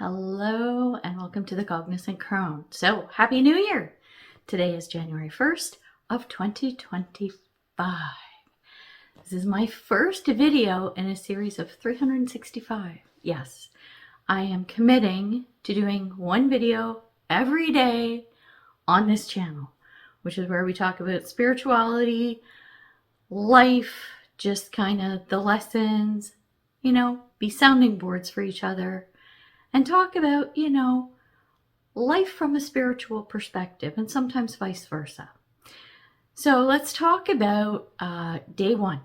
Hello and welcome to the Cognizant Crone. So, Happy New Year! Today is January 1st of 2025. This is my first video in a series of 365. Yes, I am committing to doing one video every day on this channel, which is where we talk about spirituality, life, just kind of the lessons, be sounding boards for each other. And talk about, life from a spiritual perspective and sometimes vice versa. So let's talk about day one.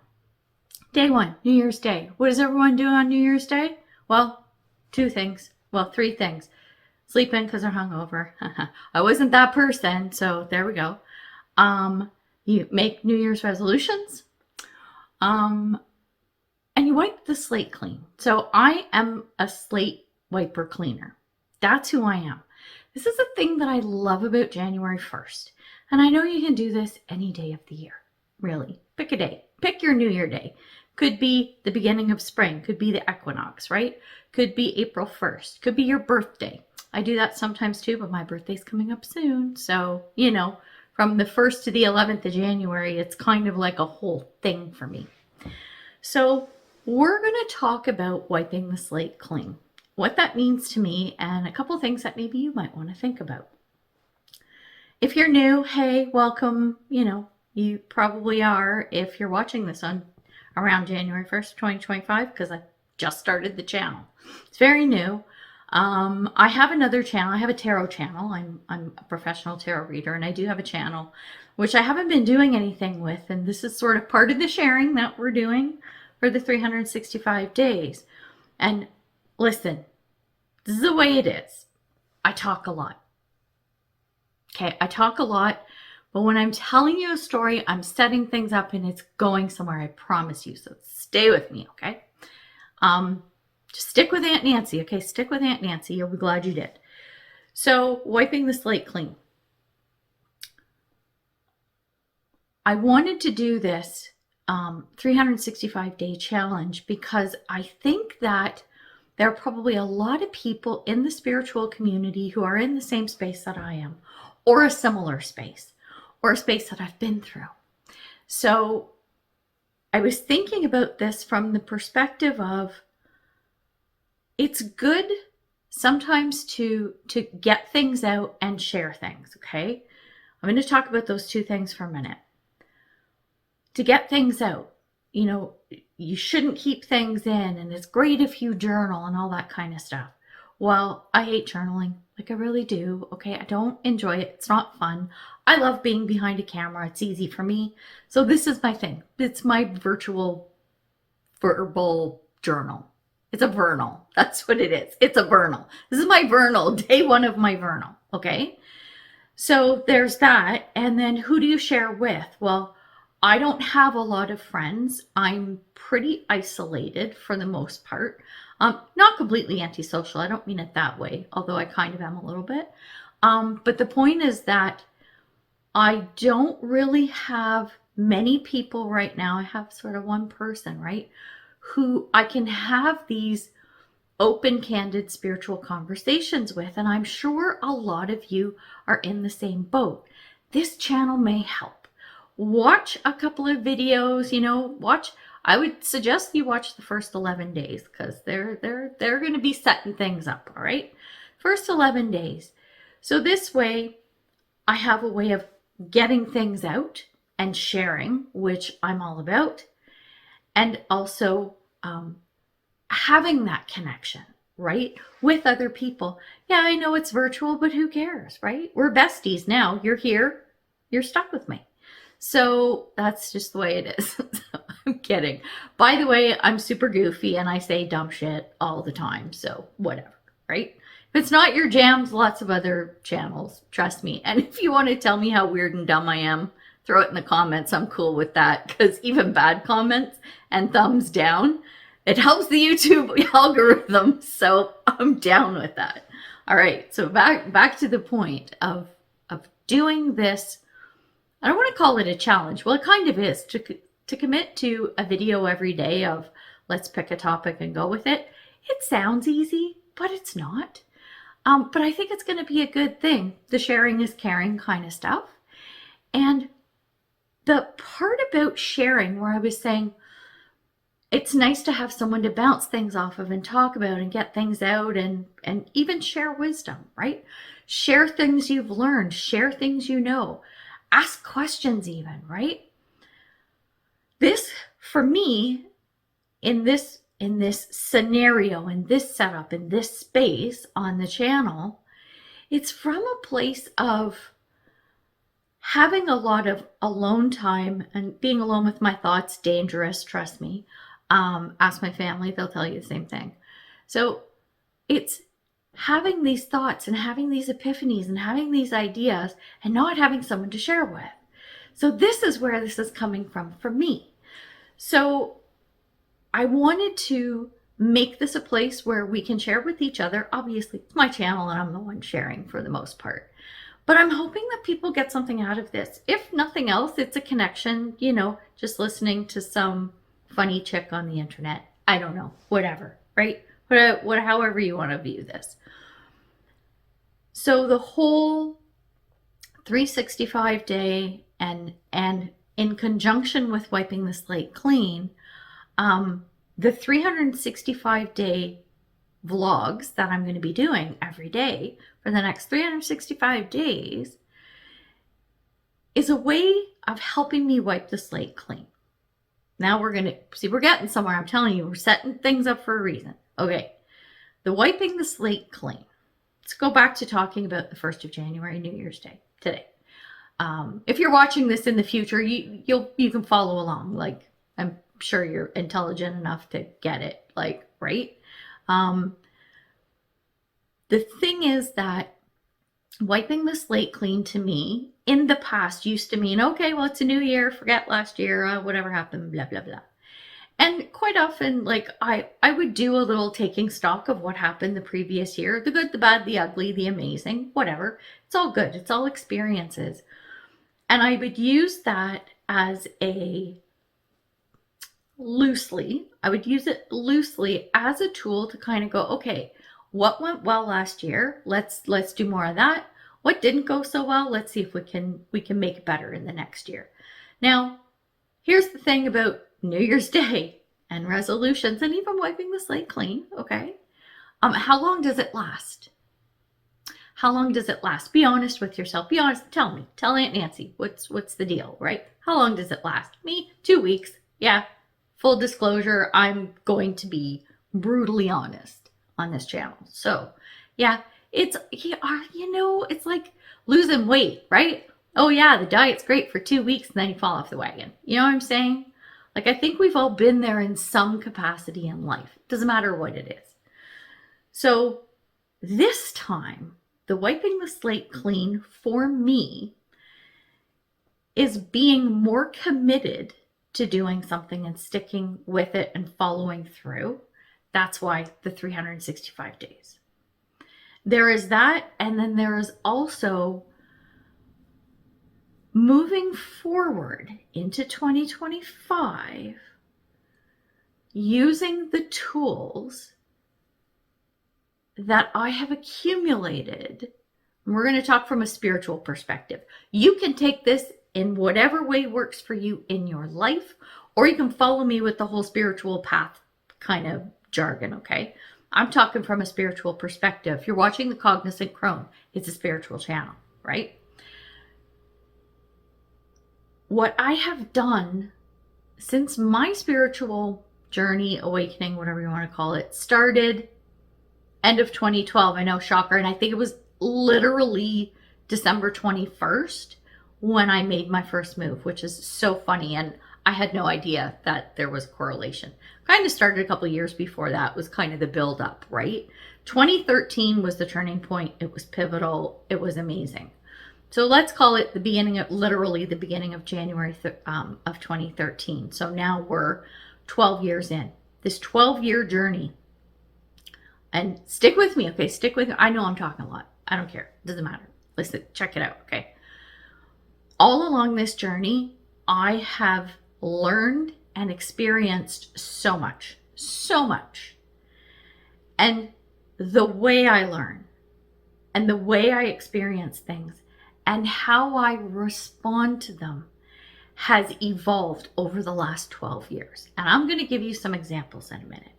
Day one, New Year's Day. What does everyone do on New Year's Day? Well, three things. Sleep in because they're hungover. I wasn't that person, so there we go. You make New Year's resolutions. And you wipe the slate clean. So I am a slate wiper cleaner. That's who I am. This is a thing that I love about January 1st. And I know you can do this any day of the year. Really. Pick a day. Pick your New Year day. Could be the beginning of spring. Could be the equinox, right? Could be April 1st. Could be your birthday. I do that sometimes too, but my birthday's coming up soon. So, from the 1st to the 11th of January, it's kind of like a whole thing for me. So we're going to talk about wiping the slate clean. What that means to me, and a couple things that maybe you might want to think about. If you're new, hey, welcome. You probably are if you're watching this on around January 1st, 2025, because I just started the channel. It's very new. I have another channel. I have a tarot channel. I'm a professional tarot reader, and I do have a channel, which I haven't been doing anything with, and this is sort of part of the sharing that we're doing for the 365 days. And listen, this is the way it is. I talk a lot. Okay, I talk a lot, but when I'm telling you a story, I'm setting things up and it's going somewhere, I promise you. So stay with me, okay? Just stick with Aunt Nancy, okay? Stick with Aunt Nancy. You'll be glad you did. So, wiping the slate clean. I wanted to do this 365-day challenge because I think that there are probably a lot of people in the spiritual community who are in the same space that I am, or a similar space, or a space that I've been through. So I was thinking about this from the perspective of it's good sometimes to get things out and share things, okay? I'm going to talk about those two things for a minute. To get things out, you shouldn't keep things in, and it's great if you journal and all that kind of stuff. Well, I hate journaling. Like, I really do. Okay, I don't enjoy it. It's not fun. I love being behind a camera. It's easy for me. So this is my thing. It's my virtual verbal journal. It's a vernal. That's what it is. It's a vernal. This is my vernal, day one of my vernal. Okay, so there's that. And then who do you share with? Well, I don't have a lot of friends. I'm pretty isolated for the most part. Not completely antisocial. I don't mean it that way, although I kind of am a little bit. But the point is that I don't really have many people right now. I have sort of one person, right, who I can have these open, candid spiritual conversations with. And I'm sure a lot of you are in the same boat. This channel may help. Watch a couple of videos, I would suggest you watch the first 11 days because they're going to be setting things up, all right? First 11 days. So this way, I have a way of getting things out and sharing, which I'm all about, and also having that connection, right, with other people. Yeah, I know it's virtual, but who cares, right? We're besties now. You're here. You're stuck with me. So that's just the way it is. I'm kidding. By the way, I'm super goofy and I say dumb shit all the time. So whatever, right? If it's not your jams, lots of other channels, trust me. And if you want to tell me how weird and dumb I am, throw it in the comments. I'm cool with that because even bad comments and thumbs down, it helps the YouTube algorithm. So I'm down with that. All right. So back to the point of doing this. I don't want to call it a challenge. Well, it kind of is to commit to a video every day of let's pick a topic and go with it. It sounds easy. but it's not. But I think it's going to be a good thing. The sharing is caring kind of stuff. And the part about sharing where I was saying, it's nice to have someone to bounce things off of and talk about and get things out and even share wisdom, right? Share things you've learned, share things you know, ask questions even, right? This, for me, in this scenario, in this setup, in this space on the channel, it's from a place of having a lot of alone time, and being alone with my thoughts, dangerous, trust me. Ask my family, they'll tell you the same thing. So it's having these thoughts and having these epiphanies and having these ideas and not having someone to share with. So this is where this is coming from for me. So I wanted to make this a place where we can share with each other. Obviously, it's my channel and I'm the one sharing for the most part. But I'm hoping that people get something out of this. If nothing else, it's a connection, just listening to some funny chick on the internet. I don't know, whatever, right? However you want to view this. So the whole 365 day and in conjunction with wiping the slate clean, the 365 day vlogs that I'm going to be doing every day for the next 365 days is a way of helping me wipe the slate clean. Now we're getting somewhere. I'm telling you, we're setting things up for a reason. Okay. The wiping the slate clean. Let's go back to talking about the 1st of January, New Year's Day, today. If you're watching this in the future, you can follow along. Like, I'm sure you're intelligent enough to get it, like, right? The thing is that wiping the slate clean to me in the past used to mean, okay, well, it's a new year, forget last year, whatever happened, blah, blah, blah. And quite often, like, I would do a little taking stock of what happened the previous year, the good, the bad, the ugly, the amazing, whatever. It's all good. It's all experiences. And I would use that as I would use it loosely as a tool to kind of go, okay, what went well last year? Let's do more of that. What didn't go so well? Let's see if we can make it better in the next year. Now, here's the thing about New Year's Day and resolutions and even wiping the slate clean, okay? How long does it last? How long does it last? Be honest with yourself. Be honest. Tell me. Tell Aunt Nancy. What's the deal, right? How long does it last? Me, 2 weeks. Yeah. Full disclosure, I'm going to be brutally honest on this channel. So, yeah, it's like losing weight, right? Oh yeah, the diet's great for 2 weeks and then you fall off the wagon. You know what I'm saying? Like, I think we've all been there in some capacity in life. It doesn't matter what it is. So this time, the wiping the slate clean for me is being more committed to doing something and sticking with it and following through. That's why the 365 days. There is that, and then there is also moving forward into 2025, using the tools that I have accumulated. And we're going to talk from a spiritual perspective. You can take this in whatever way works for you in your life, or you can follow me with the whole spiritual path kind of jargon, okay? I'm talking from a spiritual perspective. If you're watching the Cognizant Crone, it's a spiritual channel, right? What I have done since my spiritual journey, awakening, whatever you want to call it, started end of 2012. I know, shocker. And I think it was literally December 21st when I made my first move, which is so funny. And I had no idea that there was a correlation. Kind of started a couple of years before that, was kind of the build up, right? 2013 was the turning point. It was pivotal. It was amazing. So let's call it literally the beginning of January of 2013. So now we're 12 years in. This 12-year journey. And stick with me, okay? Stick with me. I know I'm talking a lot. I don't care. It doesn't matter. Listen, check it out, okay? All along this journey, I have learned and experienced so much. And the way I learn and the way I experience things and how I respond to them has evolved over the last 12 years. And I'm going to give you some examples in a minute.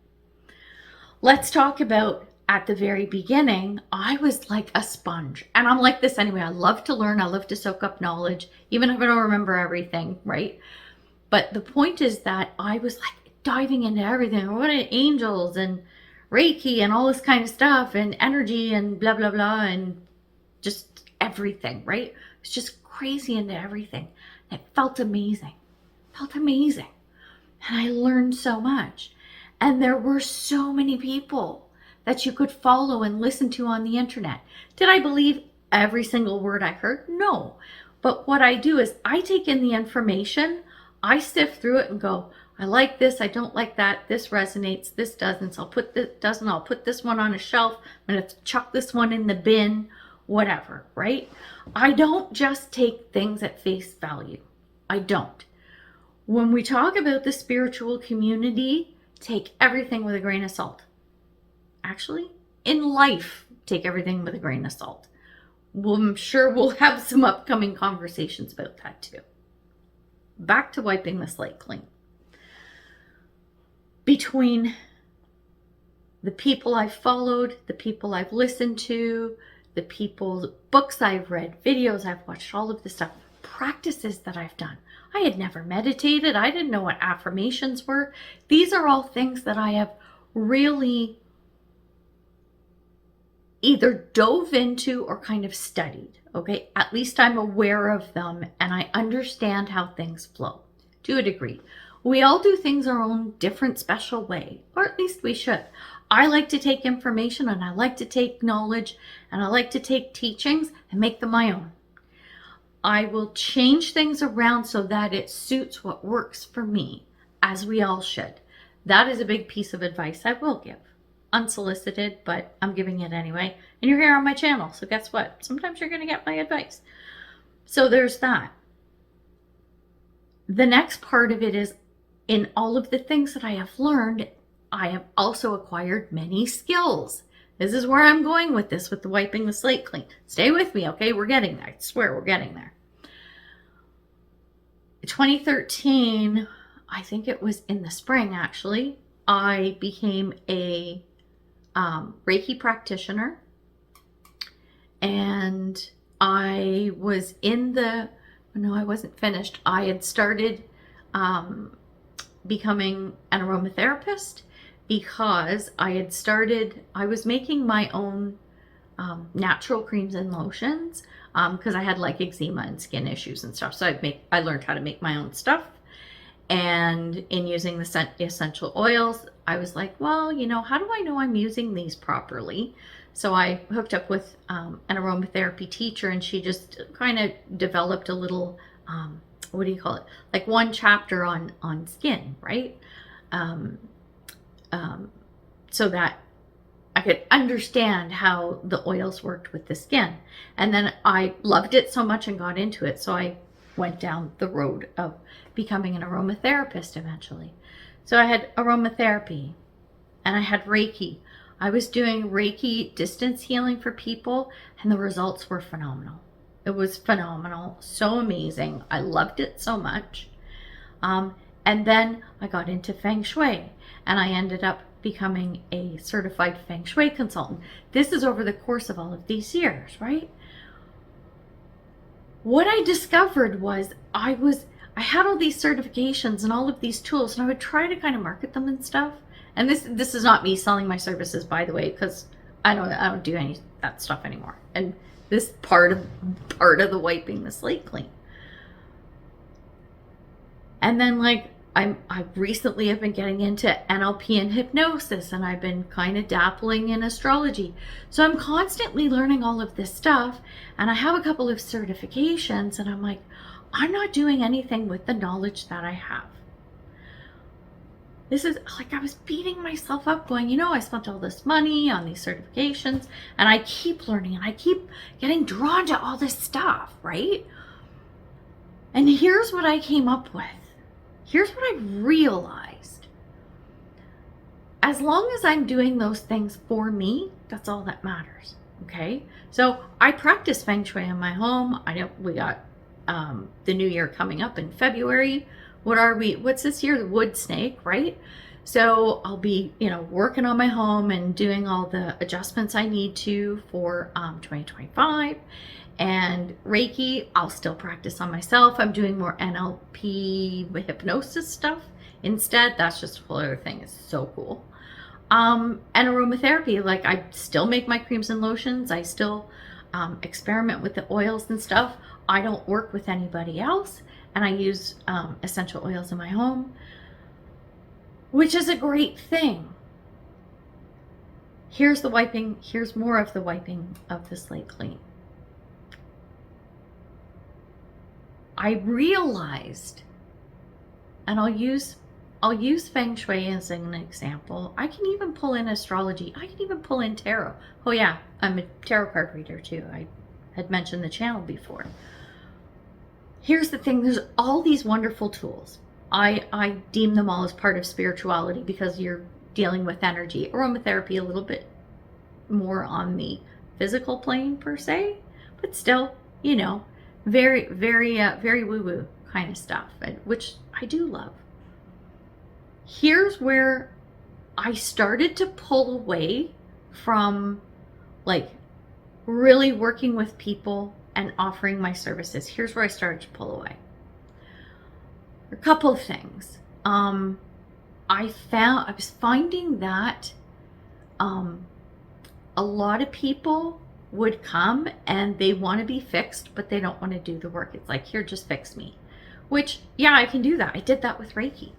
Let's talk about at the very beginning, I was like a sponge. And I'm like this anyway. I love to learn. I love to soak up knowledge, even if I don't remember everything, right? But the point is that I was like diving into everything. What are angels and Reiki and all this kind of stuff and energy and blah, blah, blah, and just everything, right? It's just crazy into everything. It felt amazing. And I learned so much. And there were so many people that you could follow and listen to on the internet. Did I believe every single word I heard? No. But what I do is I take in the information, I sift through it and go, I like this, I don't like that, this resonates, this doesn't, so I'll put this one on a shelf, I'm gonna chuck this one in the bin, whatever, right? I don't just take things at face value. I don't. When we talk about the spiritual community, take everything with a grain of salt. Actually, in life, take everything with a grain of salt. I'm sure we'll have some upcoming conversations about that too. Back to wiping the slate clean. Between the people I've followed, the people I've listened to, the people's books I've read, videos I've watched, all of this stuff, practices that I've done. I had never meditated. I didn't know what affirmations were. These are all things that I have really either dove into or kind of studied, okay? At least I'm aware of them and I understand how things flow to a degree. We all do things our own different special way, or at least we should. I like to take information and I like to take knowledge and I like to take teachings and make them my own. I will change things around so that it suits what works for me, as we all should. That is a big piece of advice I will give. Unsolicited, but I'm giving it anyway. And you're here on my channel, so guess what? Sometimes you're going to get my advice. So there's that. The next part of it is, in all of the things that I have learned, I have also acquired many skills. This is where I'm going with this, with the wiping the slate clean. Stay with me, okay? We're getting there. I swear we're getting there. 2013, I think it was in the spring actually, I became a Reiki practitioner. And I was I wasn't finished. I had started becoming an aromatherapist because I was making my own natural creams and lotions because I had like eczema and skin issues and stuff. So I learned how to make my own stuff. And in using the essential oils, I was like, well, how do I know I'm using these properly? So I hooked up with an aromatherapy teacher, and she just kind of developed a little, what do you call it? Like one chapter on skin, right? So that I could understand how the oils worked with the skin. And then I loved it so much and got into it. So I went down the road of becoming an aromatherapist eventually. So I had aromatherapy and I had Reiki. I was doing Reiki distance healing for people and the results were phenomenal. It was phenomenal, so amazing. I loved it so much. And then I got into Feng Shui and I ended up becoming a certified Feng Shui consultant. This is over the course of all of these years, right? What I discovered was I had all these certifications and all of these tools, and I would try to kind of market them and stuff. And this is not me selling my services, by the way, because I don't do any of that stuff anymore. And this part of the wiping the slate clean. And then I recently have been getting into NLP and hypnosis, and I've been kind of dabbling in astrology. So I'm constantly learning all of this stuff, and I have a couple of certifications, and I'm like, I'm not doing anything with the knowledge that I have. This is like I was beating myself up going, I spent all this money on these certifications, and I keep learning, and I keep getting drawn to all this stuff, right? And here's what I came up with. Here's what I realized. As long as I'm doing those things for me, That's all that matters. Okay. So I practice feng shui in my home. We got the new year coming up in February. What's this year? The wood snake, right? So I'll be, working on my home and doing all the adjustments I need to for 2025. And Reiki, I'll still practice on myself. I'm doing more NLP hypnosis stuff instead. That's just a whole other thing. It's so cool. And aromatherapy, like I still make my creams and lotions. I still experiment with the oils and stuff. I don't work with anybody else, and I use essential oils in my home, which is a great thing. Here's more of the wiping of the slate clean. I realized, and I'll use feng shui as an example. I can even pull in astrology. I can even pull in tarot. Oh yeah, I'm a tarot card reader too. I had mentioned the channel before. Here's the thing, there's all these wonderful tools. I deem them all as part of spirituality because you're dealing with energy. Aromatherapy a little bit more on the physical plane per se, but still, very, very, very woo-woo kind of stuff, which I do love. Here's where I started to pull away from like really working with people and offering my services. Here's where I started to pull away. A couple of things. I was finding that a lot of people would come and they want to be fixed, but they don't want to do the work. It's like, here, just fix me. Which, yeah, I can do that. I did that with Reiki,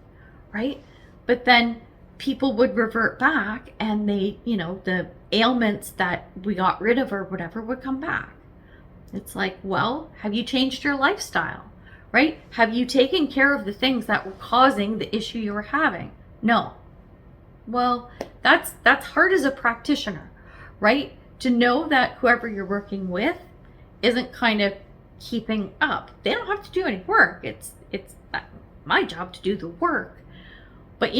right? But then people would revert back and they, the ailments that we got rid of or whatever would come back. It's like, well, have you changed your lifestyle, right? Have you taken care of the things that were causing the issue you were having? No. Well, that's hard as a practitioner, right? To know that whoever you're working with isn't kind of keeping up. They don't have to do any work. It's my job to do the work. But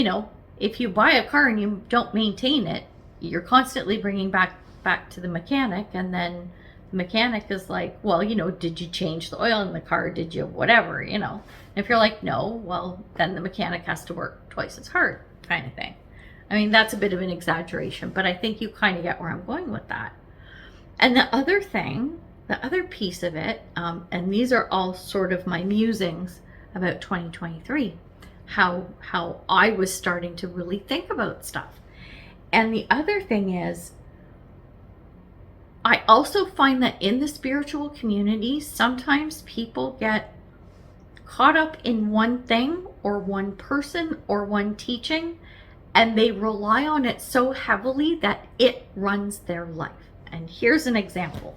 if you buy a car and you don't maintain it, you're constantly bringing back to the mechanic, and then the mechanic is like, well, did you change the oil in the car? Did you whatever, And if you're like, no, well, then the mechanic has to work twice as hard kind of thing. I mean, that's a bit of an exaggeration, but I think you kind of get where I'm going with that. And the other piece of it, and these are all sort of my musings about 2023, how I was starting to really think about stuff. And the other thing is, I also find that in the spiritual community, sometimes people get caught up in one thing or one person or one teaching, and they rely on it so heavily that it runs their life. And here's an example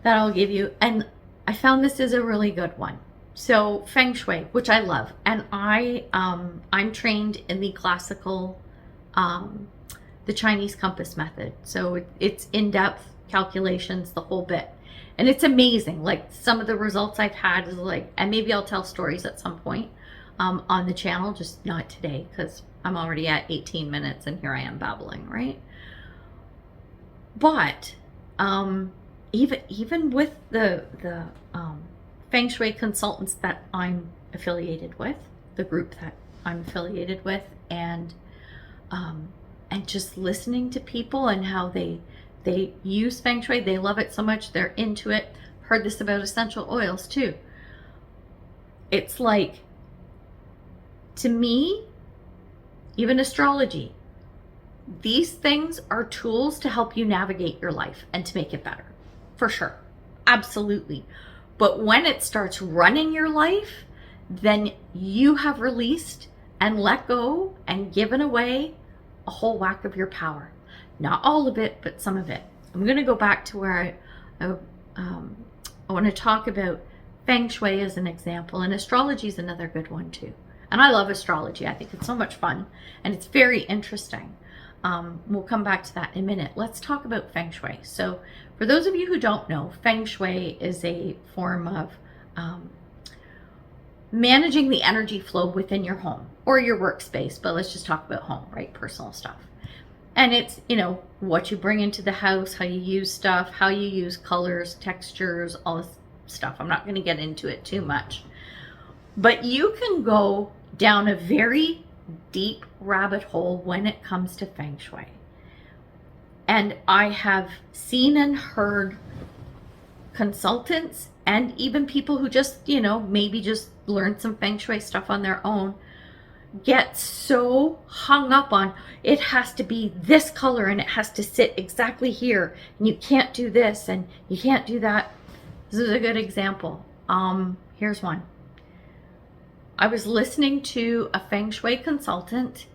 that I'll give you. And I found this is a really good one. So feng shui, which I love, and I'm trained in the classical, the Chinese compass method. So it's in-depth calculations, the whole bit, and it's amazing. Like some of the results I've had is like, and maybe I'll tell stories at some point on the channel, just not today because I'm already at 18 minutes and here I am babbling, right? But even with the feng shui consultants that I'm affiliated with, the group that I'm affiliated with, and just listening to people and how they use feng shui, they love it so much, they're into it. Heard this about essential oils too. It's like, to me, even astrology, these things are tools to help you navigate your life and to make it better, for sure, absolutely. But when it starts running your life, then you have released and let go and given away a whole whack of your power. Not all of it, but some of it. I'm going to go back to where I want to talk about feng shui as an example, and astrology is another good one too. And I love astrology. I think it's so much fun and it's very interesting. We'll come back to that in a minute. Let's talk about feng shui. So for those of you who don't know, feng shui is a form of managing the energy flow within your home or your workspace, but let's just talk about home, right? Personal stuff. And it's, what you bring into the house, how you use stuff, how you use colors, textures, all this stuff. I'm not going to get into it too much. But you can go down a very deep rabbit hole when it comes to feng shui. And I have seen and heard consultants and even people who just, maybe just learned some feng shui stuff on their own get so hung up on it has to be this color and it has to sit exactly here and you can't do this and you can't do that. This is a good example. Here's one. I was listening to a feng shui consultant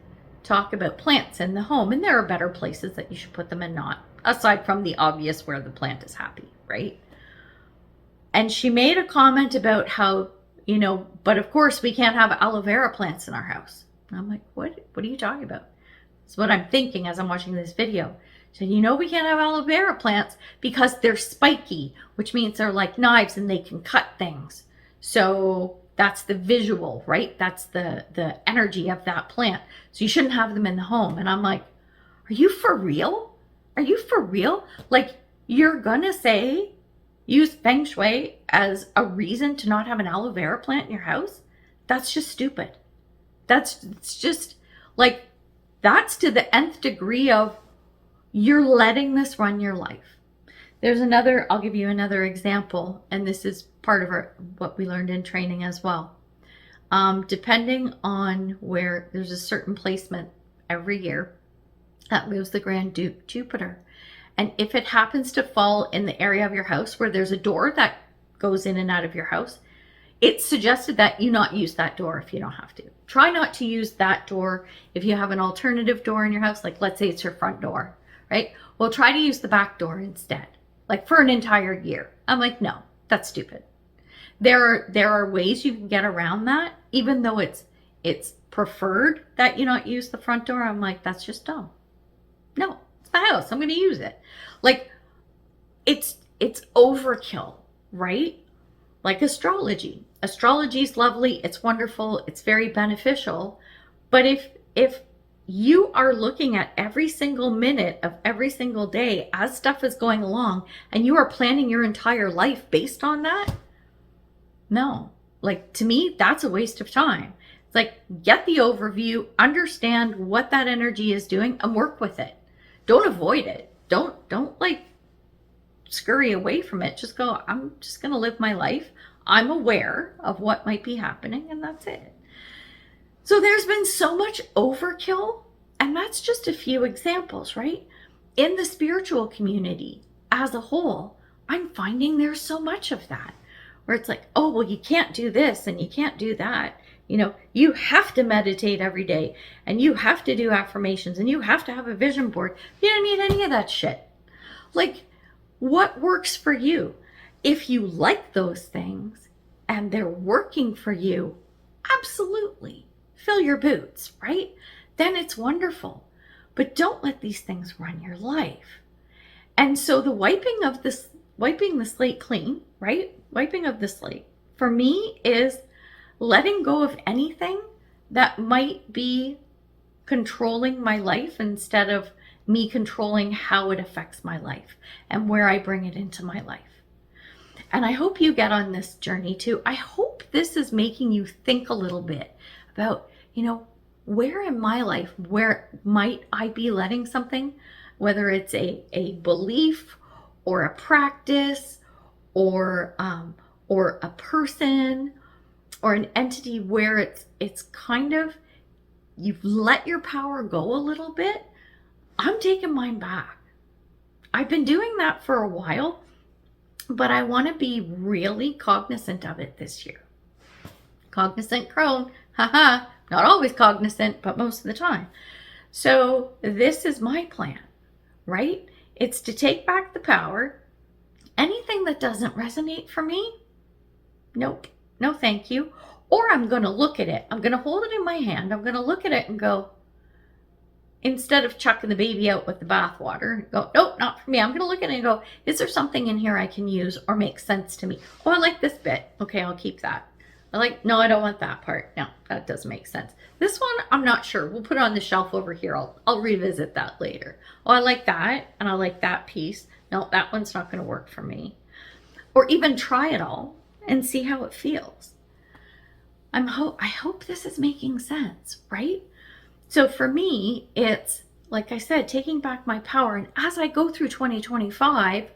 talk about plants in the home, and there are better places that you should put them and not, aside from the obvious where the plant is happy, right? And she made a comment about how, but of course we can't have aloe vera plants in our house. And I'm like, what are you talking about? It's what I'm thinking as I'm watching this video. So, we can't have aloe vera plants because they're spiky, which means they're like knives and they can cut things. So that's the visual, right? That's the energy of that plant. So you shouldn't have them in the home. And I'm like, are you for real? Are you for real? Like, you're gonna say use feng shui as a reason to not have an aloe vera plant in your house? That's just stupid. It's just like, that's to the nth degree of you're letting this run your life. I'll give you another example, and this is part of what we learned in training as well. Depending on where, there's a certain placement every year that moves the Grand Duke Jupiter. And if it happens to fall in the area of your house where there's a door that goes in and out of your house, it's suggested that you not use that door if you don't have to. Try not to use that door if you have an alternative door in your house, like let's say it's your front door, right? Well, try to use the back door instead, like for an entire year. I'm like, no, that's stupid. There are ways you can get around that, even though it's preferred that you not use the front door. I'm like, that's just dumb. No, it's my house. I'm going to use it. Like, it's overkill, right? Like astrology. Astrology is lovely. It's wonderful. It's very beneficial. But if you are looking at every single minute of every single day as stuff is going along and you are planning your entire life based on that, no. Like, to me, that's a waste of time. It's like, get the overview, understand what that energy is doing, and work with it. Don't avoid it. Don't like scurry away from it. Just go, I'm just going to live my life. I'm aware of what might be happening, and that's it. So there's been so much overkill, and that's just a few examples, right? In the spiritual community as a whole, I'm finding there's so much of that, where it's like, oh, well, you can't do this and you can't do that. You have to meditate every day, and you have to do affirmations, and you have to have a vision board. You don't need any of that shit. Like, what works for you? If you like those things and they're working for you, absolutely fill your boots, right? Then it's wonderful. But don't let these things run your life. And so the wiping the slate clean, right? Wiping of the slate for me is letting go of anything that might be controlling my life instead of me controlling how it affects my life and where I bring it into my life. And I hope you get on this journey too. I hope this is making you think a little bit about, where in my life, where might I be letting something, whether it's a belief or a practice or a person or an entity where it's kind of, you've let your power go a little bit. I'm taking mine back. I've been doing that for a while, but I want to be really cognizant of it this year. Cognizant crone, haha, not always cognizant, but most of the time. So this is my plan, right? It's to take back the power. Anything that doesn't resonate for me, nope, no thank you. Or I'm going to look at it. I'm going to hold it in my hand. I'm going to look at it and go, instead of chucking the baby out with the bathwater, go, nope, not for me. I'm going to look at it and go, is there something in here I can use or makes sense to me? Oh, I like this bit. Okay, I'll keep that. No, I don't want that part. No, that doesn't make sense. This one, I'm not sure. We'll put it on the shelf over here. I'll revisit that later. Oh, I like that, and I like that piece. No, that one's not going to work for me. Or even try it all and see how it feels. I hope this is making sense, right? So for me, it's, like I said, taking back my power. And as I go through 2025,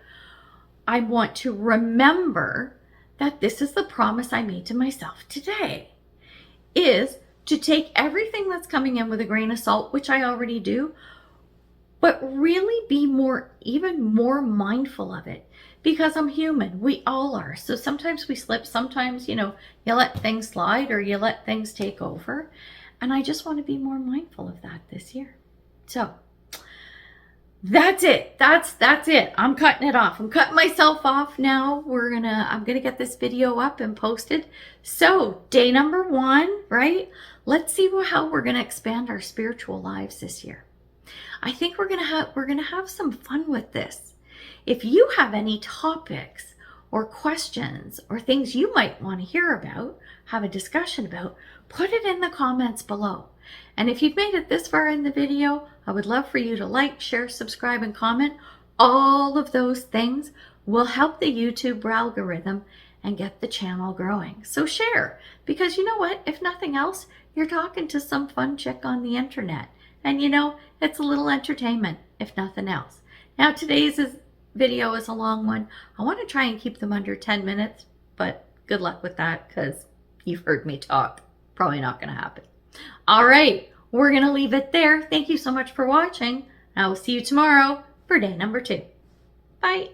I want to remember that this is the promise I made to myself today, is to take everything that's coming in with a grain of salt, which I already do, but really be even more mindful of it, because I'm human. We all are. So sometimes we slip. Sometimes, you let things slide or you let things take over. And I just want to be more mindful of that this year. So that's it. That's it. I'm cutting it off. I'm cutting myself off now. I'm gonna get this video up and posted. So day number 1, right? Let's see how we're gonna expand our spiritual lives this year. I think we're gonna have some fun with this. If you have any topics or questions or things you might want to hear about, have a discussion about, put it in the comments below. And if you've made it this far in the video, I would love for you to like, share, subscribe, and comment. All of those things will help the YouTube algorithm and get the channel growing. So share, because you know what? If nothing else, you're talking to some fun chick on the internet. And it's a little entertainment, if nothing else. Now, today's video is a long one. I want to try and keep them under 10 minutes, but good luck with that, because you've heard me talk. Probably not going to happen. All right, we're going to leave it there. Thank you so much for watching. I will see you tomorrow for day number 2. Bye.